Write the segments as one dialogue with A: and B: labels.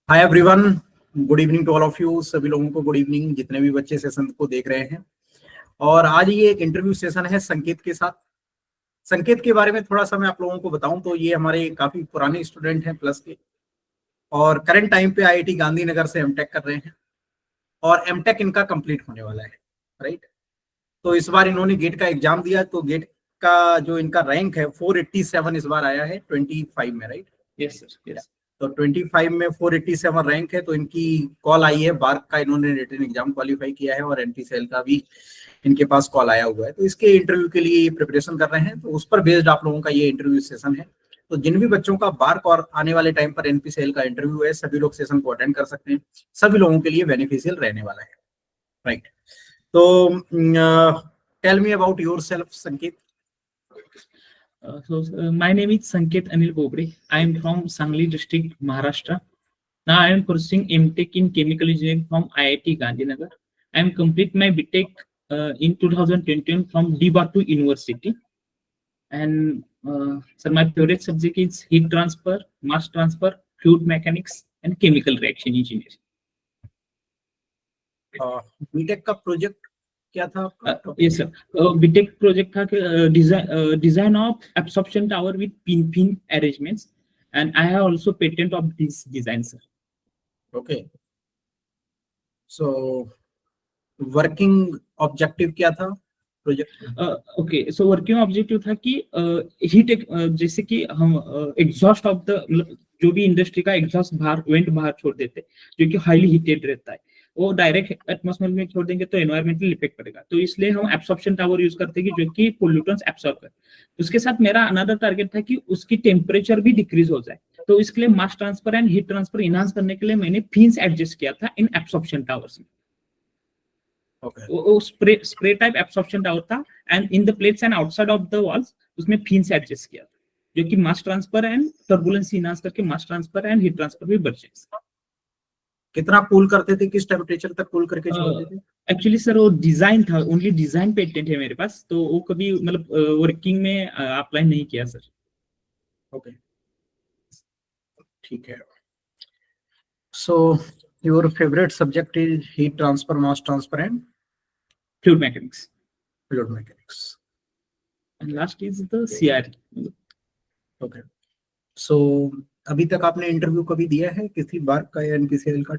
A: Hi everyone, good evening to all of you. सभी लोगों को गुड इवनिंग, जितने भी बच्चे सेशन को देख रहे हैं। और आज ये एक इंटरव्यू सेशन है संकेत के साथ। संकेत के बारे में थोड़ा सा मैं आप लोगों को बताऊं तो ये हमारे काफी पुराने स्टूडेंट हैं प्लस के, और करंट टाइम पे आईआईटी गांधीनगर से एमटेक कर रहे हैं और एमटेक इनका कंप्लीट होने वाला है, राइट। तो इस बार इन्होंने गेट का एग्जाम दिया, तो गेट का जो इनका रैंक है 487 इस बार आया है 25 में, राइट।
B: Yes sir, yes.
A: तो 25 में 487 रैंक है, तो इनकी कॉल आई है। बार्क का इन्होंने रिटन एग्जाम क्वालिफाई किया है और एनपीसीएल का भी इनके पास कॉल आया हुआ है, तो इसके इंटरव्यू के लिए प्रिपरेशन कर रहे हैं। तो उस पर बेस्ड आप लोगों का ये इंटरव्यू सेशन है। तो जिन भी बच्चों का बार्क और आने वाले टाइम पर एनपीसीएल का इंटरव्यू है, सभी लोग सेशन को अटेंड कर सकते हैं। सभी लोगों के लिए बेनिफिशियल रहने वाला है, राइट। तो टेल मी अबाउट योरसेल्फ, संकेत।
B: My name is Sanket Anil Bobre. I am from Sangli district, Maharashtra. Now I am pursuing MTech in Chemical Engineering from IIT Gandhinagar. I am complete my BTech in 2021 from DBATU University. And sir, my favorite subject is heat transfer, mass transfer, fluid mechanics, and chemical reaction engineering.
A: B Tech का project क्या था आपका?
B: Yes sir, BTech project था कि design of absorption tower with pin arrangements, and I have also patent of this design sir.
A: Okay, so working objective क्या था project?
B: Okay, so working objective था कि हीट जैसे कि हम एग्जॉस्ट ऑफ द मतलब जो भी इंडस्ट्री का एग्जॉस्ट बाहर वेंट बाहर छोड़ देते जो कि हाईली हीटेड रहता है, वो डायरेक्ट एटमॉस्फेयर में छोड़ देंगे तो एनवायरमेंटल इफेक्ट पड़ेगा। तो इसलिए हम एब्सॉर्प्शन टावर यूज करते हैं कि जो कि पोल्यूटेंट्स एब्सॉर्ब करे। उसके साथ मेरा अनदर टारगेट था कि उसकी टेम्परेचर भी डिक्रीज हो जाए। तो इसके लिए मास transfer and heat transfer enhance करने के लिए मैंने फिन्स एडजस्ट किया था इन एब्सॉर्प्शन टावर्स में। वो स्प्रे टाइप एब्सॉर्प्शन टावर था, and in the plates and outside of the walls उसमें फिन्स एडजस्ट किया था जो कि mass transfer and turbulence enhance करके mass transfer and heat transfer भी बढ़ जाए।
A: कितना कूल करते थे, किस टेम्परेचर तक कूल करके छोड़ते थे?
B: एक्चुअली सर वो डिजाइन था, ओनली डिजाइन पेटेंट है मेरे पास, तो वो कभी मतलब वर्किंग में अप्लाई नहीं किया सर।
A: ओके, ठीक है। So your favourite subject is heat transfer, mass transfer and
B: fluid mechanics,
A: fluid mechanics,
B: and last is the CRE.
A: Okay, so अभी तक आपने इंटरव्यू कभी दिया है किसी बार्क का या एनपीसीएल का?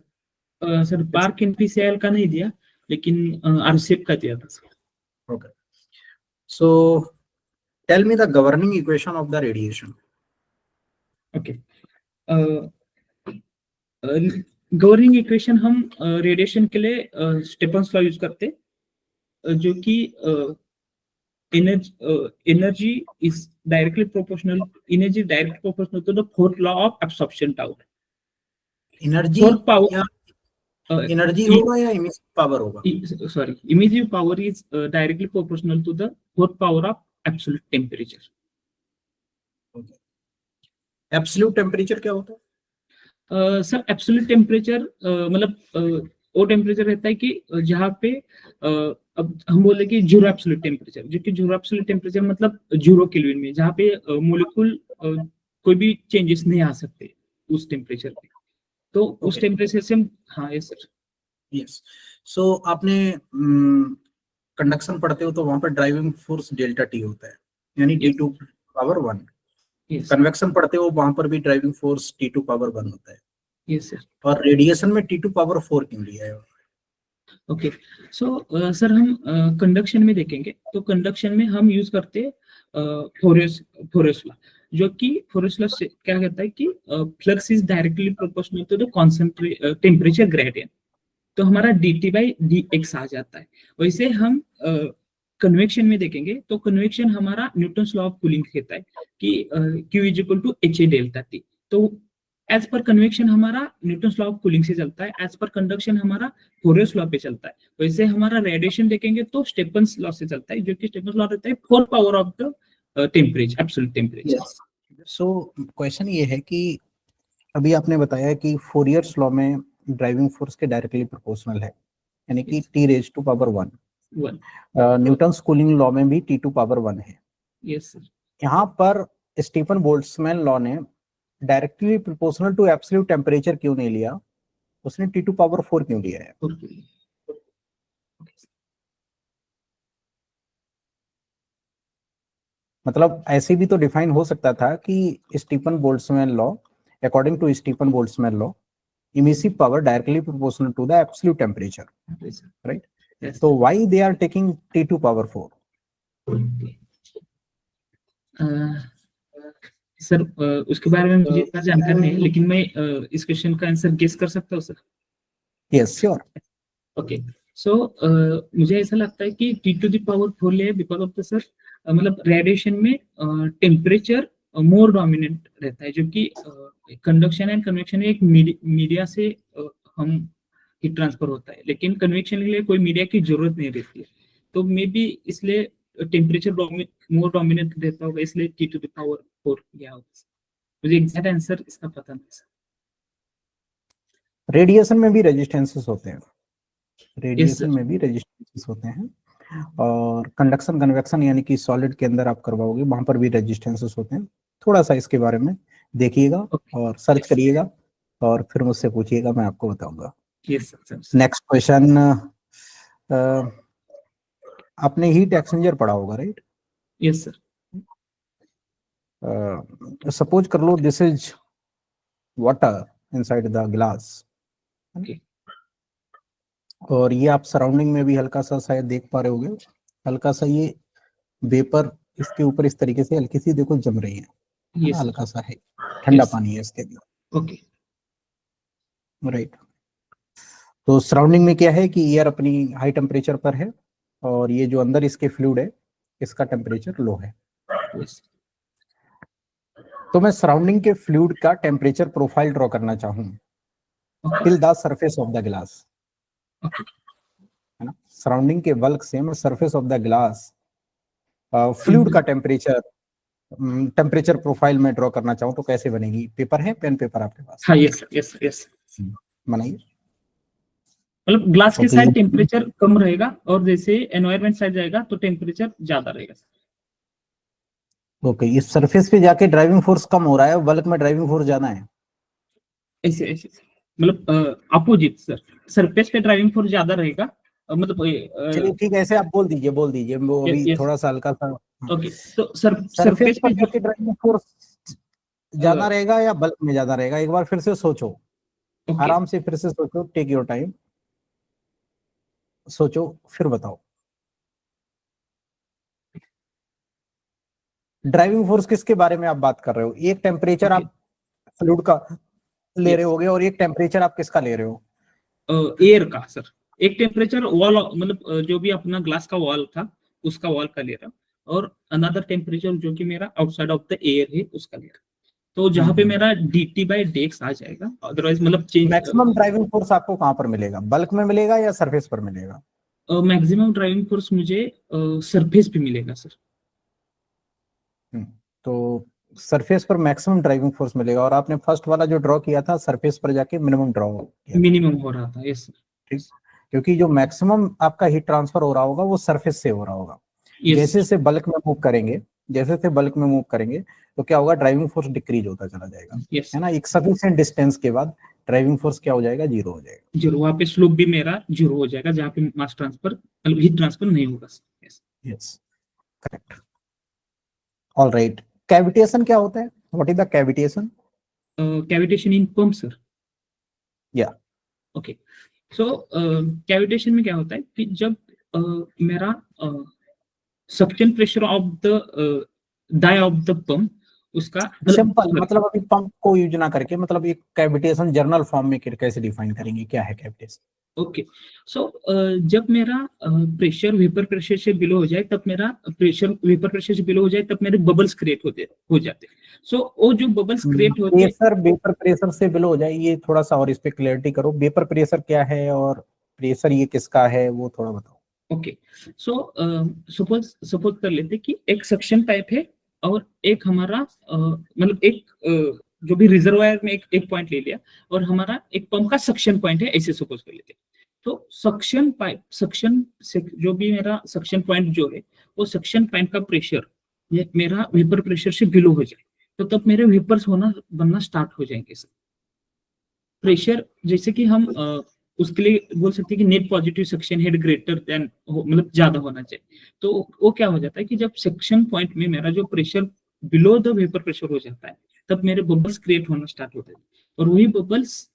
B: सर बार्क एनपीसीएल का नहीं दिया, लेकिन आरसीएफ का दिया था sir.
A: Okay, so tell me the governing equation of the radiation.
B: Okay, governing equation हम रेडिएशन के लिए स्टेफन्स लॉ यूज करते जो कि energy is directly proportional to the fourth law of absorption tower.
A: Energy
B: Fourth power,
A: या energy होगा या emissive power होगा?
B: sorry, emissive power is directly proportional to the fourth power of absolute temperature.
A: Absolute temperature क्या होता है?
B: Sir absolute temperature मतलब वो temperature रहता है कि जहाँ पे अब हम बोले कि जीरो एब्सोल्यूट टेम्परेचर, जो कि जीरो एब्सोल्यूट टेम्परेचर मतलब 0 केल्विन में, जहाँ पे मोलिक्यूल कोई भी चेंजेस नहीं आ सकते उस टेम्परेचर पे। तो उस टेम्परेचर से हम, हाँ यस सर।
A: यस, सो आपने कंडक्शन पढ़ते हो तो वहां पर ड्राइविंग फोर्स डेल्टा टी होता है, यानी T2 पावर 1। कन्वेक्शन पढ़ते हो वहां पर भी ड्राइविंग फोर्स T2 पावर 1 होता है।
B: Yes sir. और
A: रेडिएशन में T2 पावर 4 क्यों लिया है?
B: ओके, सो सर हम कंडक्शन में देखेंगे तो कंडक्शन में हम यूज करते हैं फोरियर्स लॉ, जो कि फोरियर्स लॉ से क्या कहता है कि flux is directly proportional to the temperature gradient. तो हमारा dt बाई dx आ जाता है। वैसे हम कन्वेक्शन में देखेंगे तो कन्वेक्शन हमारा न्यूटन्स लॉ ऑफ कूलिंग कहता है कि Q is equal to HA delta T। तो एज पर कन्वेक्शन हमारा न्यूटन्स लॉ ऑफ कूलिंग से चलता है, एज पर कंडक्शन हमारा फोरियर्स लॉ पे चलता है। वैसे हमारा रेडिएशन देखेंगे तो स्टेफन्स लॉ से चलता है, जो कि स्टेफन्स लॉ रहता है 4 power of the temperature, absolute temperature.
A: So question ये है कि अभी आपने बताया कि फोरियर्स लॉ में ड्राइविंग फोर्स के डायरेक्टली प्रोपोर्शनल है, यानी कि T⁻⁴ 1। न्यूटन्स कूलिंग लॉ में भी T2 पावर 1 है।
B: Yes sir.
A: यहाँ पर स्टीफन बोल्ट्जमैन लॉ ने directly proportional to absolute temperature क्यों नहीं लिया, उसने T⁴ क्यों लिया है? मतलब ऐसे भी तो डिफाइन हो सकता था कि Stefan Boltzmann law, according to Stefan Boltzmann law, emissive power directly proportional to the absolute temperature, right? तो why they are taking T⁴?
B: Sir उसके बारे में मुझे इतना जानकारी नहीं है, लेकिन मैं इस क्वेश्चन का आंसर गेस कर सकता हूँ सर?
A: Yes, sure.
B: ओके, सो मुझे ऐसा लगता है कि T⁴ ले बिकॉज ऑफ द सर मतलब रेडिएशन में टेम्परेचर मोर डोमिनेंट रहता है, जो कि कंडक्शन एंड कन्वेक्शन एक मीडिया से हम हीट ट्रांसफर होता है, लेकिन कन्वेक्शन के लिए कोई मीडिया की जरूरत नहीं रहती है। तो मे बी इसलिए टेम्परेचर मोर डोमिनेंट रहता होगा, इसलिए T⁴ गया होगा। मुझे एग्जैक्ट आंसर इसका पता नहीं सर।
A: रेडिएशन में भी रेजिस्टेंसेस होते हैं, रेडिएशन
B: Yes,
A: में भी रेजिस्टेंसेस होते हैं, और कंडक्शन कन्वेक्शन यानी कि सॉलिड के अंदर आप करवाओगे वहां पर भी रेजिस्टेंसेस होते हैं। थोड़ा सा इसके बारे में देखिएगा और सर्च करिएगा और फिर मुझसे पूछिएगा, मैं आपको बताऊंगा।
B: yes, sir.
A: नेक्स्ट क्वेश्चन, आपने हीट एक्सचेंजर पढ़ा होगा, राइट?
B: Yes, sir.
A: सपोज कर लो this is water inside the glass,
B: Okay.
A: और ये आप सराउंडिंग में भी हल्का सा शायद देख पा रहे होगे, हल्का सा ये वेपर इसके ऊपर इस तरीके से हल्की सी देखो जम रही है,
B: Yes, sir.
A: हल्का सा है, ठंडा
B: Yes.
A: पानी है इसके अंदर,
B: Okay.
A: राइट? तो सराउंडिंग में क्या है कि एयर अपनी हाई टेम्परेचर पर है और ये जो अंदर इसके फ्लूइड है इसका टेम्परेचर लो है।
B: Yes.
A: तो मैं सराउंडिंग के फ्लूइड का टेम्परेचर प्रोफाइल ड्रॉ करना चाहूँ till the surface of the glass, है ना? सराउंडिंग के बल्क से मैं surface of the glass fluid का टेम्परेचर प्रोफाइल में ड्रॉ करना चाहूँ तो कैसे बनेगी? पेपर है, पेन पेपर आपके पास?
B: हाँ, yes, yes, yes.
A: बनाइए।
B: मतलब ग्लास के
A: Okay.
B: साइड टेम्परेचर कम रहेगा और जैसे एनवायरनमेंट साइड जाएगा तो टेम्परेचर ज्यादा रहेगा।
A: ओके, इस सरफेस पे जाके ड्राइविंग फोर्स कम हो रहा है, बल्क में ड्राइविंग फोर्स ज्यादा है।
B: ऐसे ऐसे मतलब अपोजिट सर, सरफेस पे ड्राइविंग फोर्स ज्यादा रहेगा, मतलब
A: चलिए ठीक है, ऐसे आप बोल दीजिए वो अभी थोड़ा सा हल्का सा।
B: ओके, तो
A: सरफेस
B: पे
A: पर जाके ड्राइविंग फोर्स ज्यादा रहेगा या बल्क में ज्यादा रहेगा? एक बार फिर से सोचो, आराम से फिर से सोचो, टेक योर टाइम, सोचो फिर बताओ। ड्राइविंग फोर्स किसके बारे में आप बात कर रहे हो? एक टेम्परेचर आप फ्लूइड का ले रहे होगे और एक टेम्परेचर आप किसका ले रहे हो?
B: एयर का सर। एक टेम्परेचर वॉल मतलब जो भी अपना ग्लास का वॉल था उसका वॉल का ले रहा, और अनदर टेम्परेचर जो कि मेरा आउटसाइड ऑफ द एयर है उसका ले रहा। तो जहां पे मेरा dt/dx आ जाएगा, अदरवाइज मतलब चेंज।
A: मैक्सिमम ड्राइविंग फोर्स आपको कहां पर मिलेगा, बल्क में मिलेगा या सरफेस पर मिलेगा?
B: मैक्सिमम ड्राइविंग फोर्स मुझे सरफेस पे मिलेगा सर।
A: तो सरफेस पर मैक्सिमम ड्राइविंग फोर्स मिलेगा, और आपने फर्स्ट वाला जो ड्रॉ किया था सरफेस पर जाके मिनिमम ड्रॉ किया,
B: मिनिमम हो रहा था। यस
A: ठीक, क्योंकि जो मैक्सिमम आपका हीट ट्रांसफर हो रहा होगा वो सरफेस से हो रहा होगा। जैसे से बल्क में मूव करेंगे, जैसे से बल्क में मूव करेंगे तो क्या होगा, ड्राइविंग फोर्स डिक्रीज होता चला जाएगा, है ना? एक सफिशिएंट डिस्टेंस के बाद ड्राइविंग फोर्स क्या हो जाएगा, जीरो हो जाएगा।
B: जीरो, वहां पे स्लोप भी मेरा जीरो हो जाएगा जहाँ पे मास ट्रांसफर मतलब हीट ट्रांसफर नहीं होगा।
A: Yes, correct. ऑलराइट, कैविटेशन क्या होता है? What is the cavitation?
B: Cavitation in pump sir.
A: या
B: ओके, सो कैविटेशन में क्या होता है कि जब मेरा suction pressure of the die of the pump उसका
A: सिंपल, मतलब अभी पंप को यूज ना करके, मतलब एक कैविटेशन जर्नल फॉर्म में कैसे डिफाइन करेंगे, क्या है कैविटेशन?
B: ओके, सो जब मेरा प्रेशर वेपर प्रेशर से बिलो हो जाए तब मेरा प्रेशर वेपर प्रेशर से बिलो हो जाए तब मेरे बबल्स क्रिएट हो जाते हैं। सो वो जो बबल्स क्रिएट होते हैं,
A: प्रेशर वेपर प्रेशर से बिलो हो जाए, ये थोड़ा सा और इस पे क्लैरिटी करो, वेपर प्रेशर क्या है और प्रेशर ये किसका है, वो थोड़ा बताओ।
B: ओके, सो सपोज कर लेते कि एक सक्शन पाइप है और एक हमारा मतलब एक जो भी रिजर्वायर में एक पॉइंट ले लिया और हमारा एक पंप का सक्शन पॉइंट है, ऐसे सपोज कर लेते। तो सक्शन पाइप, सक्शन से जो भी मेरा सक्शन पॉइंट जो है वो सक्शन पॉइंट का प्रेशर मेरा वेपर प्रेशर से बिलो हो जाए तो तब मेरे वेपर्स होना बनना स्टार्ट हो जाएंगे सर। प्रेशर जैसे कि हम उसके लिए बोल सकते हैं कि net positive suction head greater than मतलब ज्यादा होना चाहिए। तो वो क्या हो जाता है कि जब सक्शन पॉइंट में मेरा जो pressure below the vapour pressure हो जाता है, तब मेरे बबल्स क्रिएट होना स्टार्ट होते हैं। और वही बबल्स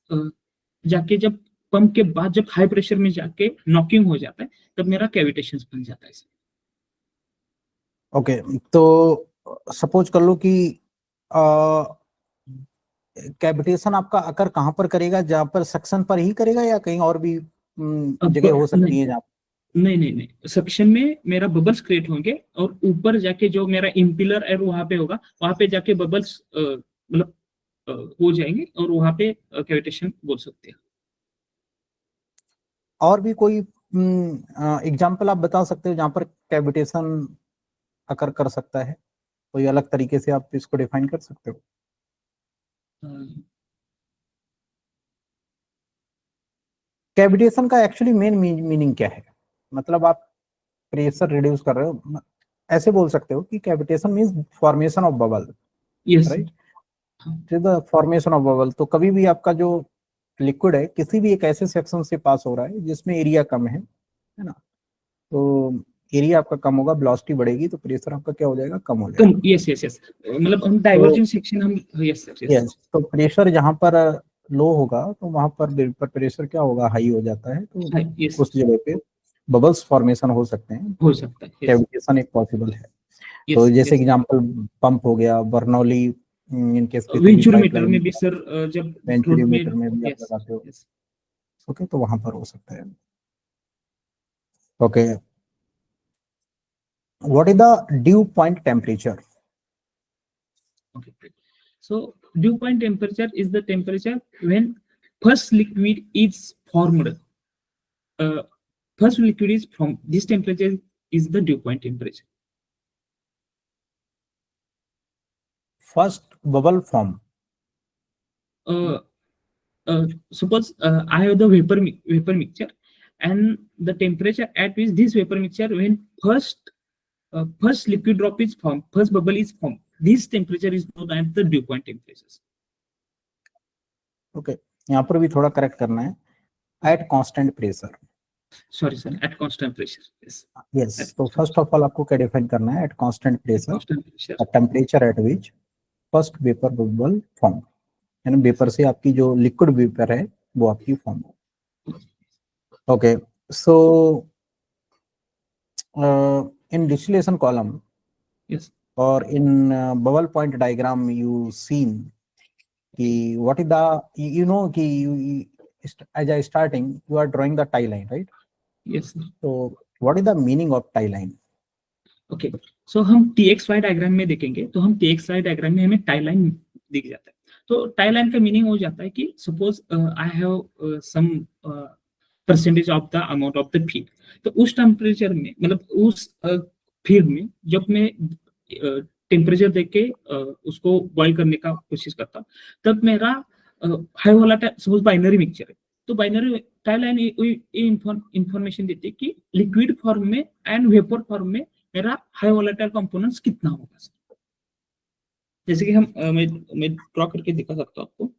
B: जाके जब पंप के बाद जब हाई प्रेशर में जाके नॉकिंग हो जाता है, तब मेरा कैविटेशन बन जाता है।
A: ओके, तो सपोज कर लो कि कैविटेशन आपका अकर कहाँ पर करेगा, जहाँ पर सक्शन पर ही करेगा या कहीं और भी
B: अब
A: जगह हो सकती
B: नहीं
A: है जहाँ?
B: नहीं नहीं नहीं, सक्शन में मेरा बबल्स क्रिएट होंगे और ऊपर जाके जो मेरा इम्पिलर है वहां पे होगा, वहां पे जाके बबल्स मतलब हो जाएंगे और वहां पे कैविटेशन बोल सकते हैं।
A: और भी कोई एग्जाम्पल आप बता सकते हो जहाँ पर कैविटेशन अकर कर सकता है? कोई अलग तरीके से आप इसको डिफाइन कर सकते हो?
B: अ,
A: कैविटेशन का एक्चुअली मेन मीनिंग क्या है? मतलब आप प्रेशर रिड्यूस कर रहे हो, ऐसे बोल सकते हो कि cavitation means formation of bubble,
B: yes.
A: Right? The formation of bubble, तो कभी भी आपका जो लिक्विड है किसी भी एक ऐसे सेक्शन से पास हो रहा है जिसमें एरिया कम है ना, तो एरिया आपका कम होगा, वेलोसिटी बढ़ेगी, तो प्रेशर आपका क्या हो जाएगा, कम हो
B: कम,
A: जाएगा।
B: यस यस यस, मतलब हम
A: तो
B: डाइवर्जेंट सेक्शन हम, यस सर यस।
A: यस, तो प्रेशर जहाँ पर लो होगा तो वहां पर वेपर प्रेशर क्या होगा, हाई हो जाता है, तो
B: यस,
A: उस जगह पे बबल्स फॉर्मेशन हो सकते हैं,
B: हो
A: तो
B: सकता है, यस
A: कैविटेशन एक पॉसिबल है। तो
B: यस
A: जैसे
B: यस।
A: एग्जांपल पंप हो गया, बर्नौली इनके पृथ्वी
B: वेंचुरोमीटर
A: पाइपलाइन,
B: में भी सर जब फ्लूइड में,
A: वेंचुरीमीटर में भी आप
B: यस
A: लगाते हो,
B: यस।
A: ओके, तो वहां पर हो सकता है। Okay, what is the due point temperature?
B: Okay, great. So dew point temperature is the temperature when first liquid is formed. Uh, First liquid is formed. This temperature is the dew point temperature.
A: First bubble form?
B: Uh, Suppose I have the vapor mixture, and the temperature at which this vapor mixture when first liquid drop is formed, first bubble is formed. This temperature is known as the dew point temperature.
A: Okay, यहाँ पर भी थोड़ा correct करना है, at constant pressure.
B: Sorry, sir. At constant pressure. Yes.
A: Yes,
B: At
A: तो
B: constant,
A: first of all आपको क्या define करना है, at constant
B: at
A: pressure
B: constant pressure.
A: Temperature at which first vapour bubble form, यानी वेपर से आपकी जो लिक्विड वेपर है वो आपकी फॉर्म हो। ओके, सो इन डिस्टिलेशन कॉलम
B: Yes.
A: और इन bubble point diagram you seen कि what is the, you know कि as a starting you are drawing the tie line, right?
B: Yes, sir.
A: So what is the meaning of tie line?
B: Okay, so हम T x Y diagram में देखेंगे तो हम T x Y diagram में हमें tie line दिख जाता है। तो टाई लाइन का मीनिंग हो जाता है कि suppose I have some percentage of the amount of the feed, तो उस टेम्परेचर में मतलब उस फीड में जब मैं टेम्परेचर देख के उसको बॉइल करने का कोशिश करता हूँ, तब मेरा हाई वाला सपोज बाइनरी मिक्सचर है, तो बाइनरी टाई लाइन इंफॉर्मेशन देती है कि लिक्विड फॉर्म में एंड वेपर फॉर्म में मेरा हाई वोलेटाइल कंपोनेंट्स कितना होगा सर। जैसे कि हम मैं ड्रॉ करके दिखा सकता हूँ आपको।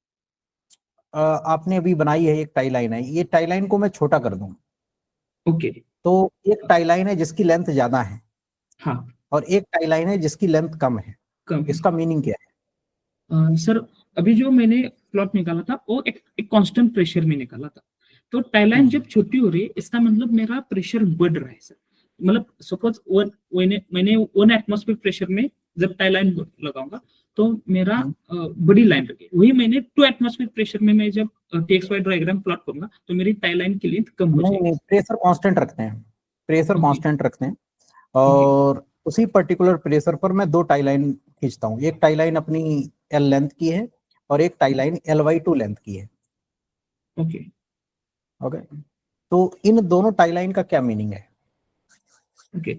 A: आपने अभी बनाई है एक टाई लाइन है, ये टाई लाइन को मैं छोटा कर दूं
B: ओके।
A: तो एक टाई लाइन है जिसकी लेंथ ज्यादा है
B: हाँ।
A: और एक टाई लाइन है जिसकी लेंथ कम है,
B: कम है।
A: इसका मीनिंग क्या है?
B: सर अभी जो मैंने प्लॉट निकाला था वो एक कांस्टेंट प्रेशर में निकाला था, तो टाई लाइन जब छोटी हो रही है इसका मतलब मेरा प्रेशर बढ़ रहा है सर। मतलब सपोज मैंने 1 एटमॉस्फेयर प्रेशर में जब टाई लाइन लगाऊंगा तो मेरा बड़ी लाइन रखेगी, वही मैंने 2 एटमॉस्फेयर प्रेशर में मैं जब टेक्स्ट वाई डायग्राम प्लॉट करूंगा तो मेरी टाई लाइन की लेंथ कम हो
A: नहीं
B: जाएगी।
A: नहीं, प्रेशर कांस्टेंट रखते हैं, प्रेशर
B: ओके
A: कांस्टेंट रखते हैं,
B: ओके
A: और उसी पर्टिकुलर प्रेशर पर मैं दो टाई लाइन खींचता हूँ, एक टाई लाइन अपनी एल लेंथ की है और एक टाई लाइन LY2 लेंथ की है।
B: ओके
A: ओके, तो इन दोनों टाई लाइन का क्या मीनिंग है?
B: ओके।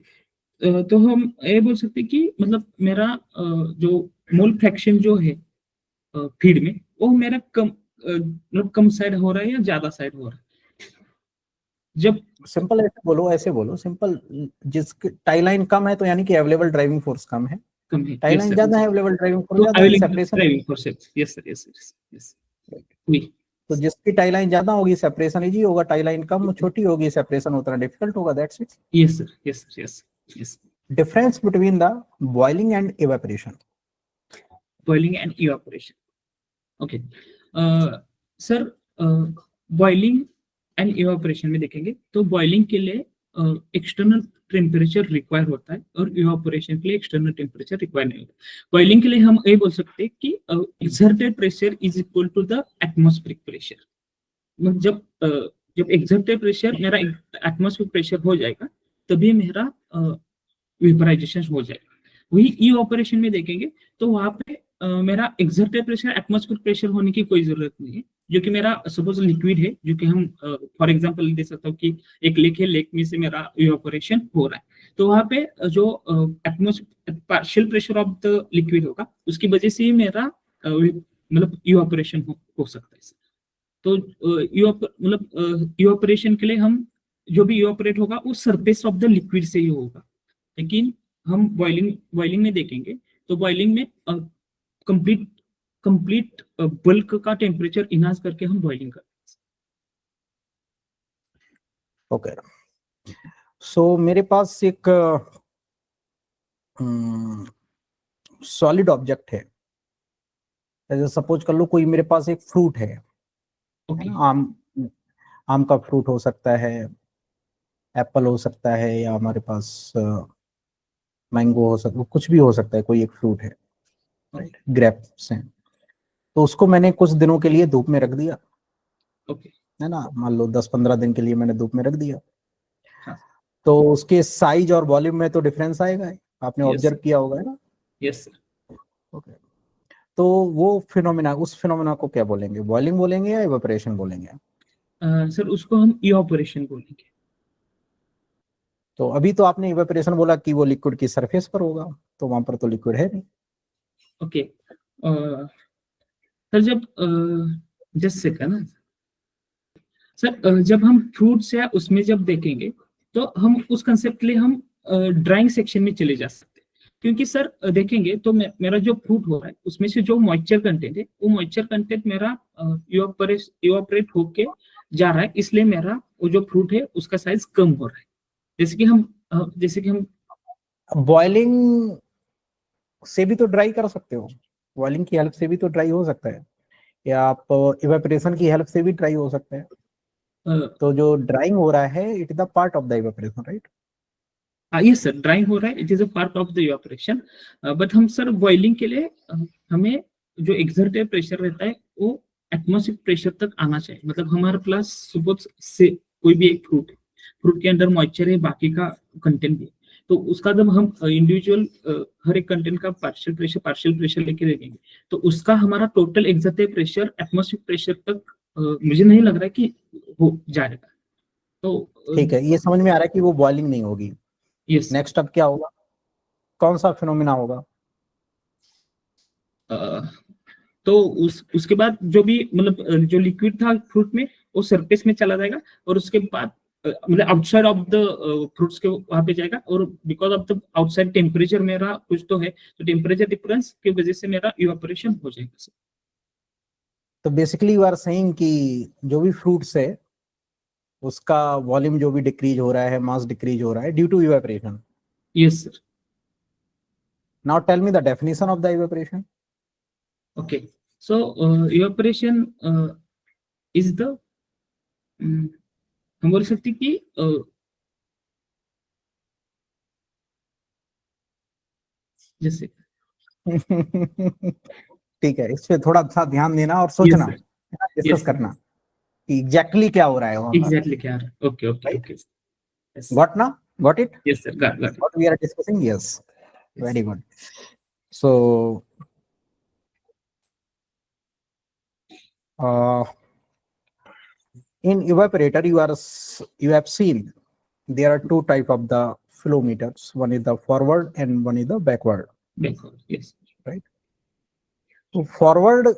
B: तो हम ये बोल सकते हैं कि मतलब मेरा जो मोल फ्रैक्शन जो है फीड में वो मेरा कम मतलब कम साइड हो रहा है या ज्यादा साइड हो रहा है जब।
A: सिंपल ऐसे बोलो, ऐसे बोलो सिंपल, जिसकी टाई लाइन कम है तो यानी कि अवेलेबल ड्राइविंग फोर्स कम है,
B: कम है।
A: Tie
B: Yes,
A: line
B: sir.
A: ज्यादा है, अवेलेबल ड्राइविंग फोर्स
B: तो
A: ज्यादा है,
B: available
A: separation.
B: driving forces. Yes, sir. Yes, sir. Yes. Oui.
A: तो जिसकी टाई लाइन ज्यादा होगी सेपरेशन इजी होगा, टाई लाइन कम छोटी होगी सेपरेशन उतना डिफिकल्ट होगा, that's it.
B: Yes, sir. Yes, sir. Yes. Yes.
A: Difference between the boiling and evaporation.
B: Boiling and evaporation. Okay. Sir boiling and evaporation में देखेंगे तो बॉइलिंग के लिए एक्सटर्नल टेम्परेचर रिक्वायर होता है और इवापोरेशन के लिए एक्सटर्नल टेम्परेचर रिक्वायर नहीं होता। बॉइलिंग के लिए हम ये बोल सकते हैं कि exerted pressure is equal to the atmospheric pressure. जब एक्सर्टेड प्रेशर मेरा एटमॉस्फेरिक प्रेशर हो जाएगा तभी मेरा वेपराइजेशन हो जाएगा। वही इवापोरेशन में देखेंगे तो वहां पे मेरा एक्सर्टेड प्रेशर एटमॉस्फेरिक प्रेशर होने की कोई जरूरत नहीं है, जो कि मेरा सपोज लिक्विड है, जो कि हम फॉर एग्जांपल दे सकता हूँ कि एक लेक है, लेक में से मेरा इवापोरेशन हो रहा है, तो वहां पे जो atmospheric partial pressure of the liquid होगा उसकी वजह से ही मेरा मतलब इवापोरेशन हो सकता है। तो मतलब इवापोरेशन के लिए हम जो भी इवापोरेट होगा वो सरफेस ऑफ द लिक्विड से ही होगा। लेकिन हम बॉइलिंग में देखेंगे तो बॉइलिंग में कंप्लीट बल्क का टेम्परेचर इनहांस करके हम बॉइलिंग करते हैं।
A: ओके, सो मेरे पास एक सॉलिड ऑब्जेक्ट है, जैसे सपोज कर लो कोई मेरे पास एक फ्रूट है,
B: ओके
A: आम का फ्रूट हो सकता है, एप्पल हो सकता है, या हमारे पास मैंगो हो सकता है, कुछ भी हो सकता है, कोई एक फ्रूट है, राइट, ग्रेप्स हैं। तो उसको मैंने कुछ दिनों के लिए धूप में रख दिया,
B: ओके
A: है ना, मान लो 10-15 दिन के लिए मैंने धूप में रख दिया।
B: हाँ
A: तो उसके साइज और वॉल्यूम में तो डिफरेंस आएगा ही, आपने ऑब्जर्व किया होगा, है ना।
B: Yes sir.
A: ओके, तो वो फिनोमिना, उस फिनोमिना को क्या बोलेंगे, बॉइलिंग बोलेंगे या इवेपोरेशन बोलेंगे?
B: सर उसको हम इवापोरेशन बोलेंगे।
A: तो अभी तो आपने इवेपोरेशन बोला कि वो लिक्विड की सरफेस पर होगा, तो वहां पर तो लिक्विड है नहीं।
B: ओके सर जब जस्ट सेकंड ना सर, जब हम फ्रूट्स या उसमें जब देखेंगे तो हम उस कंसेप्ट के लिए हम ड्राइंग सेक्शन में चले जा सकते हैं, क्योंकि सर देखेंगे तो मेरा जो फ्रूट हो रहा है उसमें से जो मॉइस्चर कंटेंट है वो मॉइस्चर कंटेंट मेरा इवापोरेट होके जा रहा है, इसलिए मेरा वो जो फ्रूट है उसका साइज कम हो रहा है। जैसे कि हम
A: बॉइलिंग से भी तो ड्राई कर सकते हो, बॉइलिंग की हेल्प से भी तो ड्राई हो सकता है, या आप इवेपोरेशन की हेल्प से भी ड्राई हो सकते हैं। तो जो ड्राइंग हो रहा है it is the part of the evaporation, right?
B: Yes sir, drawing हो रहा है, it is a part of the evaporation. But हम सर बॉइलिंग के लिए हमें जो एक्सर्टेड प्रेशर रहता है वो एटमॉस्फेरिक प्रेशर तक आना चाहिए। मतलब हमारे पास सपोज से कोई भी एक फ्रूट के अंदर मॉइस्चर है, बाकी का कंटेंट भी, तो उसका जब हम इंडिविजुअल हर एक कंटेंट का पार्शियल प्रेशर लेके देखेंगे तो उसका हमारा total exerted pressure atmospheric pressure तक मुझे नहीं लग रहा है कि हो जाएगा। तो
A: ठीक है, ये समझ में आ रहा है कि वो बॉइलिंग नहीं होगी।
B: यस
A: नेक्स्ट अब क्या होगा, कौन सा फिनोमिना होगा?
B: तो उसके बाद जो भी मतलब जो लिक्विड था फ्रूट में वो सरफेस में चला जाएगा और उसके बाद मतलब आउटसाइड ऑफ द फ्रूट्स के वहां पे जाएगा, और because of the outside temperature मेरा कुछ तो है, तो टेम्परेचर डिफरेंस की वजह से मेरा इवापोरेशन हो जाएगा।
A: तो बेसिकली यू आर सेइंग कि जो भी फ्रूट्स है उसका वॉल्यूम जो भी डिक्रीज हो रहा है, मास डिक्रीज हो रहा है due to evaporation.
B: Yes sir.
A: Now tell me the definition of the evaporation.
B: Okay, so evaporation is the हम बोल सकते कि जैसे
A: ठीक है, इस पे थोड़ा सा ध्यान देना और
B: यस
A: सोचना,
B: सर,
A: डिस्कस
B: यस
A: करना कि एग्जैक्टली क्या हो रहा है वहां पर।
B: एग्जैक्टली क्या है। Okay okay
A: right,
B: okay, yes
A: got ना, got it,
B: yes sir, got
A: what we are discussing, yes, very good. So in evaporator you have seen there are two type of the flow meters, one is the forward and one is the backward,
B: yes.
A: right? तो forward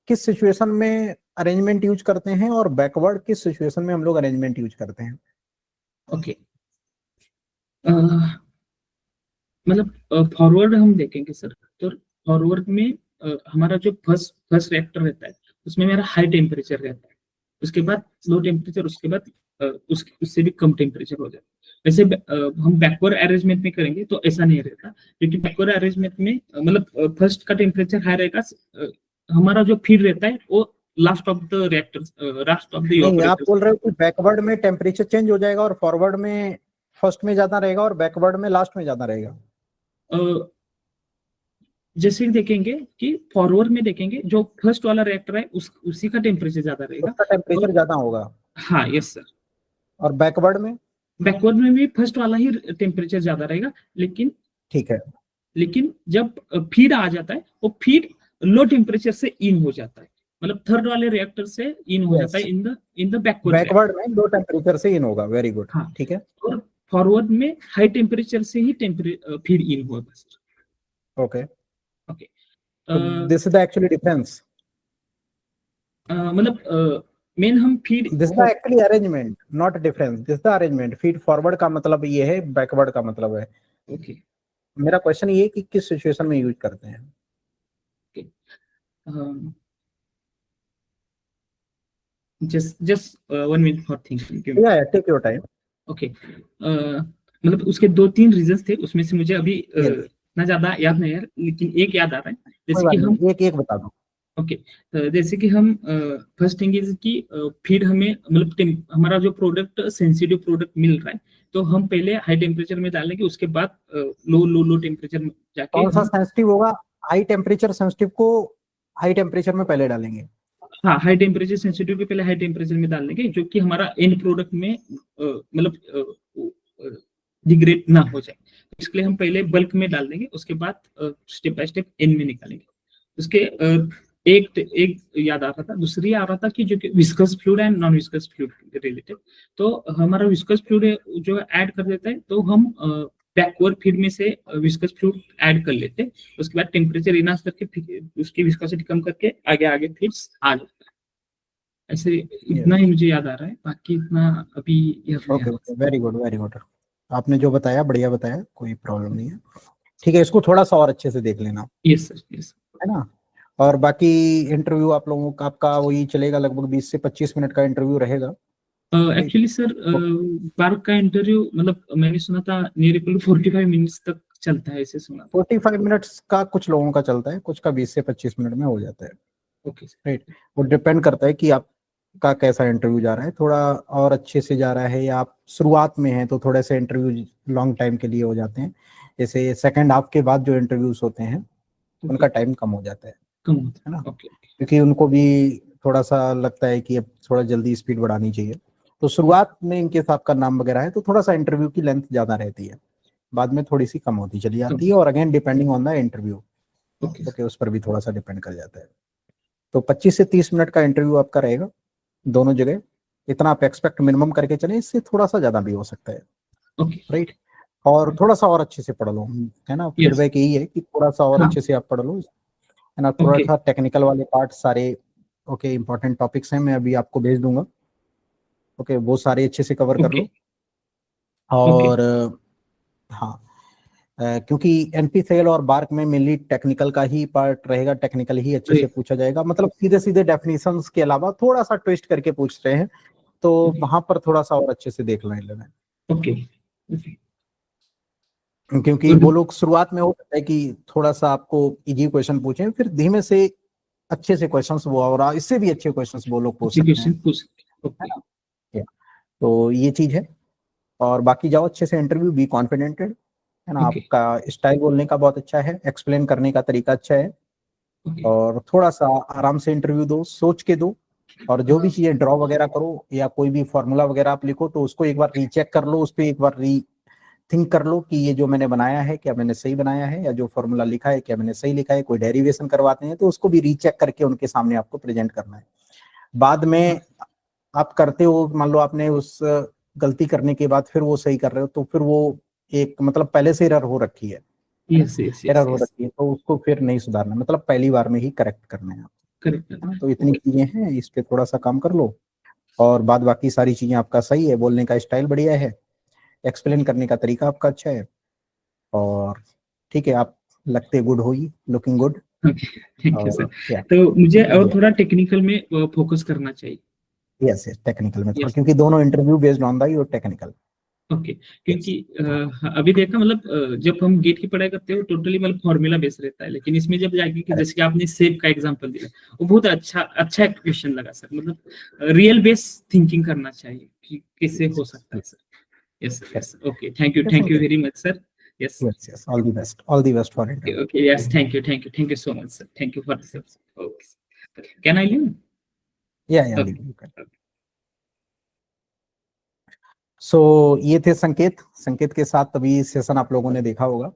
A: किस situation में arrangement use करते हैं और backward किस situation में हम लोग अरेंजमेंट यूज करते हैं?
B: ओके, मतलब फॉरवर्ड हम देखेंगे सर, तो फॉरवर्ड में हमारा जो फर्स्ट फर्स्ट रिएक्टर रहता है उसमें मेरा हाई टेम्परेचर रहता है, उसके बाद लो टेम्परेचर, उसके बाद उससे भी कम टेम्परेचर हो जाता है। वैसे हम बैकवर्ड अरेंजमेंट में करेंगे तो ऐसा नहीं रहता, क्योंकि बैकवर्ड अरेंजमेंट में फर्स्ट का टेम्परेचर हाई रहेगा, हमारा जो फीड रहता है वो last of the reactor, last of the
A: नहीं, आप
B: इवेपोरेटर।
A: बोल रहे हो कि बैकवर्ड में टेम्परेचर चेंज हो जाएगा और फॉरवर्ड में फर्स्ट में ज्यादा रहेगा और बैकवर्ड में लास्ट में ज्यादा रहेगा।
B: जैसे देखेंगे कि फॉरवर्ड में देखेंगे जो फर्स्ट वाला रिएक्टर है उसी का टेम्परेचर ज्यादा रहेगा।
A: उसका टेम्परेचर ज्यादा होगा।
B: हाँ यस सर।
A: और बैकवर्ड में?
B: बैकवर्ड में भी फर्स्ट वाला ही टेम्परेचर ज्यादा रहेगा, लेकिन
A: ठीक है।
B: जब फीड आ जाता है वो फीड लो टेम्परेचर से इन हो जाता है, मतलब थर्ड वाले रिएक्टर से इन हो जाता है इन द बैकवर्ड।
A: बैकवर्ड में लो टेम्परेचर से इन होगा। Very good.
B: हाँ
A: ठीक है।
B: और फॉरवर्ड में हाई टेम्परेचर से ही फीड इन होगा sir.
A: Okay.
B: Okay.
A: This is the actually difference.
B: मतलब मेन हम feed,
A: this is actually arrangement, not difference. This is arrangement. Feed forward का मतलब ये है, बैकवर्ड का मतलब है।
B: ओके
A: मेरा क्वेश्चन ये है कि किस सिचुएशन में यूज करते हैं।
B: Just 1 minute for thinking.
A: या टेक योर टाइम।
B: ओके। मतलब उसके 2-3 रीजंस थे, उसमें से मुझे अभी इतना ज्यादा याद नहीं है, लेकिन एक याद आ रहा है। जैसे कि हम
A: एक एक बता दो।
B: ओके, जैसे कि हम फर्स्ट थिंग इज कि फीड हमें मतलब हमारा जो प्रोडक्ट सेंसिटिव प्रोडक्ट मिल रहा है, तो हम पहले हाई टेम्परेचर में डालेंगे, उसके बाद लो लो लो टेम्परेचर में जाके
A: कौन सा सेंसिटिव होगा? हाई टेम्परेचर सेंसिटिव को हाई टेम्परेचर में पहले डालेंगे।
B: हाँ, हाई टेम्परेचर सेंसिटिव के पहले हाई टेम्परेचर में डाल देंगे, जो कि हमारा एंड प्रोडक्ट में मतलब डिग्रेड ना हो जाए, इसके लिए हम पहले बल्क में डाल देंगे, उसके बाद स्टेप बाय स्टेप एंड में निकालेंगे। उसके एक याद आ रहा था, दूसरी आ रहा था कि जो कि viscous fluid and non viscous fluid related, तो हमारा विस्कस फ्लूइड जो ऐड कर देता है, तो हम बैकवर्ड फीड में से विस्कस फ्लूइड ऐड कर लेते हैं, उसके बाद टेम्परेचर इनहांस करके उसकी विस्कोसिटी कम करके आगे आगे फीड्स आ जाता है। ऐसे इतना ही मुझे याद आ रहा है, बाकी इतना अभी याद नहीं आ रहा।
A: Okay, very good very good. आपने जो बताया बढ़िया बताया, कोई प्रॉब्लम नहीं है। ठीक है, इसको थोड़ा सा और अच्छे से देख लेना।
B: यस सर, यस
A: है ना। और बाकी इंटरव्यू आप लोगों का, आपका वही चलेगा, लगभग 20 से 25 मिनट का इंटरव्यू रहेगा।
B: एक्चुअली सर बार्क का इंटरव्यू मतलब मैंने सुना था नियर 45 मिनट्स तक चलता है, ऐसे सुना था।
A: 45 मिनट्स का कुछ लोगों का चलता है, कुछ का 20 से 25 मिनट में हो जाता है।
B: Okay
A: right. वो डिपेंड करता है कि आपका कैसा इंटरव्यू जा रहा है, थोड़ा और अच्छे से जा रहा है या आप शुरुआत में हैं तो थोड़े से इंटरव्यू लॉन्ग टाइम के लिए हो जाते हैं। जैसे सेकंड हाफ के बाद जो इंटरव्यूज होते हैं उनका टाइम कम हो जाता है।
B: कम होता
A: है ना।
B: ओके।
A: क्योंकि उनको भी थोड़ा सा लगता है कि अब थोड़ा जल्दी स्पीड बढ़ानी चाहिए, तो शुरुआत में इनके साथ का नाम वगैरह है तो थोड़ा सा इंटरव्यू की लेंथ ज्यादा रहती है, बाद में थोड़ी सी कम होती चली जाती है, और again depending on the interview. Okay, उस पर भी थोड़ा सा डिपेंड कर जाता है। तो 25 से 30 मिनट का इंटरव्यू आपका रहेगा दोनों जगह। इतना आप एक्सपेक्ट मिनिमम करके चले, इससे थोड़ा सा ज्यादा भी हो सकता है।
B: Okay
A: right. और थोड़ा सा और अच्छे से पढ़ लो, है ना। फीडबैक यही है कि थोड़ा सा और अच्छे से आप पढ़ लो, है ना। थोड़ा सा टेक्निकल वाले पार्ट सारे ओके इंपॉर्टेंट टॉपिक्स हैं, मैं अभी आपको भेज दूंगा। ओके, वो सारे अच्छे से कवर कर लो। और हाँ, क्योंकि एनपीसीएल और बार्क में मेनली टेक्निकल का ही पार्ट रहेगा, टेक्निकल ही अच्छे से पूछा जाएगा, मतलब सीधे सीधे डेफिनेशंस के अलावा थोड़ा सा ट्विस्ट करके पूछ रहे हैं, तो वहां पर थोड़ा सा और अच्छे से देख लेना।
B: ओके।
A: क्योंकि वो लोग शुरुआत में हो सकता है कि थोड़ा सा आपको इजी क्वेश्चन पूछें, फिर धीमे से अच्छे से क्वेश्चंस वो और इससे भी अच्छे क्वेश्चंस वो लोग पूछ सकते हैं, है ना। तो ये चीज है। और बाकी जाओ अच्छे से इंटरव्यू, बी कॉन्फिडेंटेड, है ना। आपका स्टाइल बोलने का बहुत अच्छा है, एक्सप्लेन करने का तरीका अच्छा है, और थोड़ा सा आराम से इंटरव्यू दो, सोच के दो, और जो भी चीजें ड्रॉ वगैरह करो या कोई भी फॉर्मूला वगैरह आप लिखो तो उसको एक बार रीचेक कर लो, उस पर एक बार थिंक कर लो कि ये जो मैंने बनाया है क्या मैंने सही बनाया है, या जो फॉर्मूला लिखा है क्या मैंने सही लिखा है। कोई डेरिवेशन करवाते हैं तो उसको भी रीचेक करके उनके सामने आपको प्रेजेंट करना है। बाद में आप करते हो, मान लो आपने उस गलती करने के बाद फिर वो सही कर रहे हो, तो फिर वो एक मतलब पहले से एरर हो रखी है, एरर हो रखी है, तो उसको फिर नहीं सुधारना, मतलब पहली बार में ही करेक्ट करना है आपको। तो इतनी चीजें हैं, इस पे थोड़ा सा काम कर लो, और बाद बाकी सारी चीजें आपका सही है, बोलने का स्टाइल बढ़िया है, एक्सप्लेन करने का तरीका आपका अच्छा है, और ठीक है, आप लगते गुड हो ही, looking good.
B: Thank you sir. तो मुझे और थोड़ा टेक्निकल में फोकस करना चाहिए।
A: यस यस, टेक्निकल में थोड़ा,
B: Yes.
A: क्योंकि दोनों interview based on the your technical.
B: Okay क्योंकि अभी देखा मतलब जब हम गेट की पढ़ाई करते हैं टोटली मतलब फॉर्मूला बेस रहता है, लेकिन इसमें जब जाके कि जैसे कि आपने सेब का एग्जांपल दिया वो बहुत अच्छा एक क्वेश्चन लगा सर, मतलब रियल बेस थिंकिंग करना चाहिए कि कैसे हो सकता है sir. Yes yes, okay thank you very much sir. Yes
A: yes, all the best for interview.
B: Okay yes, thank you so much sir, thank you for this. Okay can I leave?
A: या सो ये थे संकेत के साथ अभी session आप लोगों ने देखा होगा।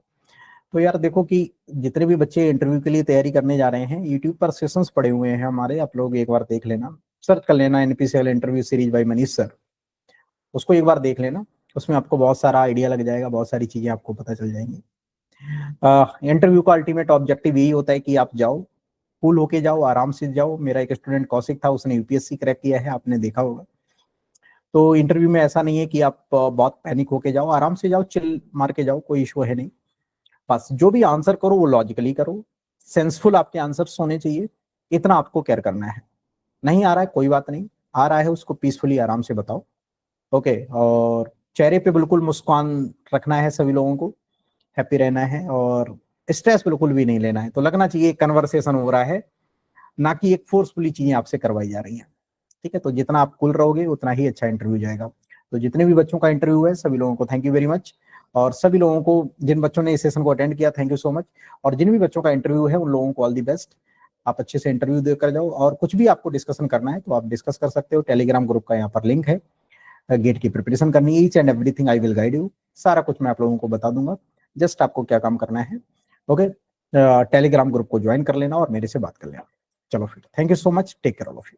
A: तो यार देखो कि जितने भी बच्चे इंटरव्यू के लिए तैयारी करने जा रहे हैं, यूट्यूब पर सेशंस पड़े हुए हैं हमारे, आप लोग एक बार देख लेना, सर्च कर लेना NPCL interview series by Manish sir, उसको एक बार देख लेना, उसमें आपको बहुत सारा आइडिया लग जाएगा, बहुत सारी चीजें आपको पता चल जाएंगी। इंटरव्यू का अल्टीमेट ऑब्जेक्टिव यही होता है कि आप जाओ, कूल होके जाओ, आराम से जाओ। मेरा एक स्टूडेंट कौशिक था, उसने यूपीएससी क्रैक किया है, आपने देखा होगा। तो इंटरव्यू में ऐसा नहीं है कि आप बहुत पैनिक होके जाओ, आराम से जाओ, चिल मार के जाओ, कोई इशू है नहीं। बस जो भी आंसर करो वो लॉजिकली करो, सेंसफुल आपके आंसर्स होने चाहिए, इतना आपको केयर करना है। नहीं आ रहा है कोई बात नहीं, आ रहा है उसको पीसफुली आराम से बताओ। ओके, और चेहरे पे बिल्कुल मुस्कान रखना है, सभी लोगों को हैप्पी रहना है, और स्ट्रेस बिल्कुल भी नहीं लेना है। तो लगना चाहिए एक कन्वर्सेशन हो रहा है, ना कि एक फोर्सफुली चीजें आपसे करवाई जा रही हैं। ठीक है, तो जितना आप कूल रहोगे उतना ही अच्छा इंटरव्यू जाएगा। तो जितने भी बच्चों का इंटरव्यू है सभी लोगों को थैंक यू वेरी मच, और सभी लोगों को, जिन बच्चों ने इस सेशन को अटेंड किया थैंक यू सो मच, और जिन भी बच्चों का इंटरव्यू है उन लोगों को ऑल दी बेस्ट। आप अच्छे से इंटरव्यू देकर जाओ, और कुछ भी आपको डिस्कशन करना है तो आप डिस्कस कर सकते हो, टेलीग्राम ग्रुप का यहाँ पर लिंक है। गेट की प्रिपरेशन करनी है, each and everything I will guide you, सारा कुछ मैं आप लोगों को बता दूंगा। जस्ट आपको क्या काम करना है, ओके, टेलीग्राम ग्रुप को ज्वाइन कर लेना और मेरे से बात कर लेना। चलो फिर, thank you so much, take care all of you.